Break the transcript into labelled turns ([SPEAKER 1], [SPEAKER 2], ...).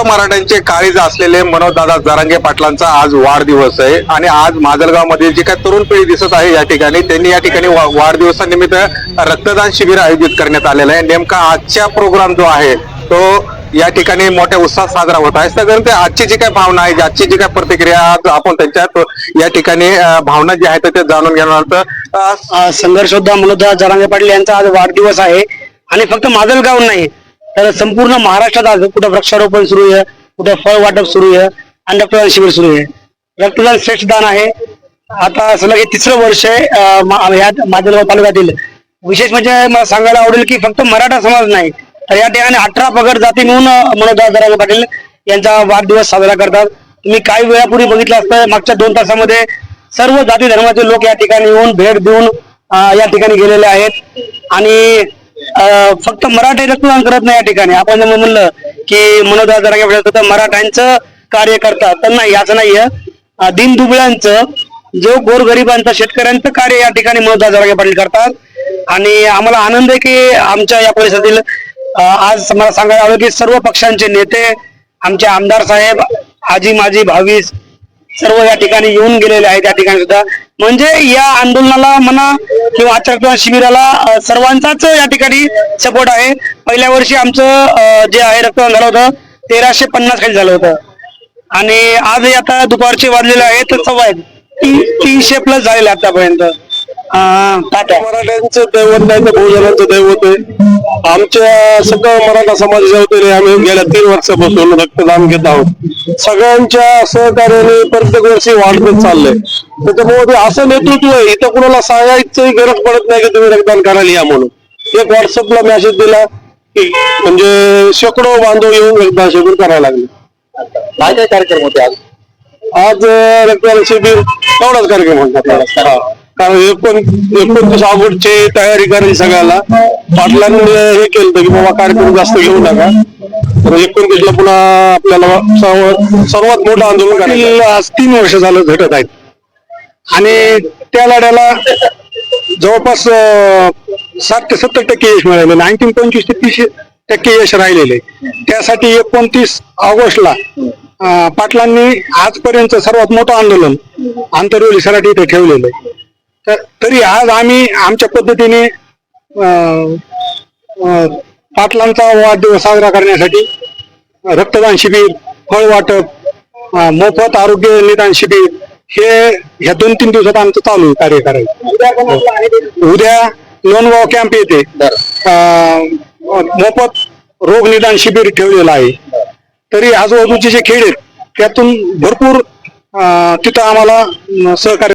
[SPEAKER 1] मराठ्यांचे काळीज असलेले मनोजदादा जरांगे पाटलांचा आज वाढदिवस आहे आणि आज माजलगाव मध्ये जी काही तरुण पिढी दिसत आहे या ठिकाणी त्यांनी या ठिकाणी वाढदिवसानिमित्त रक्तदान शिबिर आयोजित करण्यात आलेलं आहे। नेमका आजचा प्रोग्राम जो आहे तो या ठिकाणी मोठ्या उत्साहात साजरा होत आहे। सगळ्यांचे आजची जी काही भावना आहे, आजची जी काही प्रतिक्रिया आज आपण त्यांच्यात या ठिकाणी भावना जी आहेत ते जाणून घेणार आहोत।
[SPEAKER 2] संघर्ष योद्धा मनोजदादा जरांगे पाटील यांचा आज वाढदिवस आहे आणि फक्त माजलगाव नाही तर संपूर्ण महाराष्ट्रात आज कुठं वृक्षारोपण सुरू आहे, कुठं फळ वाटप सुरू आहे आणि रक्तदान शिबिर सुरू आहे। रक्तदान श्रेष्ठ दान आहे। आता सलग हे तिसरं वर्ष आहे या माजलगाव तालुक्यातील। विशेष म्हणजे मला सांगायला आवडेल की फक्त मराठा समाज नाही तर या ठिकाणी 18 पगड जाती मिळून मनोजदादा जरांगे पाटील यांचा वाढदिवस साजरा करतात। तुम्ही काही वेळापूर्वी बघितलं असतं मागच्या 2 तासामध्ये सर्व जाती धर्माचे लोक या ठिकाणी येऊन भेट देऊन या ठिकाणी गेलेले आहेत आणि फक्त मराठी रक्तदान करत नाही। या ठिकाणी आपण जर म्हणलं की मनोजदादा जरांगे पाटील मराठ्यांचं कार्य करतात तर नाही, असं नाहीये। दीनदुबळ्यांचं जो गोरगरिबांचं शेतकऱ्यांचं कार्य या ठिकाणी मनोजदादा जरांगे पाटील करतात आणि आम्हाला आनंद आहे की आमच्या या परिसरातील आज मला सांगायला आवडेल की सर्व पक्षांचे नेते, आमचे आमदार साहेब, आजी माजी भावी सर्व या ठिकाणी येऊन गेलेले आहेत। या ठिकाणी सुद्धा म्हणजे या आंदोलनाला म्हणा किंवा आजच्या रक्तदान शिबिराला सर्वांचाच या ठिकाणी सपोर्ट आहे। पहिल्या वर्षी आमचं जे आहे रक्तदान झालं होतं 1350 खाली झालं होतं आणि आज आता दुपारचे वाजलेले आहेत 300+ झालेले आतापर्यंत।
[SPEAKER 1] मराठ्यांचं दैवत नाही तर बहुजनांचं दैवत आहे। आमच्या सगळं मराठा समाजाच्या वतीने आम्ही गेल्या 3 वर्षापासून रक्तदान घेत आहोत। सगळ्यांच्या सहकार्याने प्रत्येक वर्षी वाढत चाललंय। त्याच्यामुळे असं नेतृत्व आहे इथं कुणाला सांगायची गरज पडत नाही की तुम्ही रक्तदान करायला या म्हणून। एक व्हॉट्सअपला मेसेज दिला की म्हणजे शेकडो बांधव येऊन रक्तदान शिबिर करायला लागले।
[SPEAKER 3] काय काय कार्यक्रम होते
[SPEAKER 1] आज रक्तदान शिबिर एवढाच कार्यक्रम होता। कारण 29 ऑगस्टची तयारी करायची सगळ्याला। पाटलांनी हे केलं की बाबा कार्यक्रम जास्त घेऊ नका, तर 29ला पुन्हा आपल्याला सर्वात मोठं आंदोलन करायचं। आज 3 वर्ष झालं झटत आहेत आणि त्या लढ्याला जवळपास 60 ते 70% यश मिळालेलं, आणखी 25 ते 30% यश राहिलेले। त्यासाठी 29 ऑगस्टला पाटलांनी आजपर्यंत सर्वात मोठं आंदोलन आंतरवेली सराटी इथे ठेवलेलं आहे। तरी आज आम्ही आमच्या पद्धतीने पाटलांचा वाढदिवस साजरा करण्यासाठी रक्तदान शिबिर, फळ वाटप, मोफत आरोग्य निदान शिबिर हे ह्या 2-3 दिवसात आमचं चालू कार्य करायचं। उद्या लोणगाव कॅम्प येते मोफत रोग निदान शिबिर ठेवलेलं आहे। तरी आजूबाजूचे जे खेड आहेत त्यातून भरपूर तिथं आम्हाला सहकार्य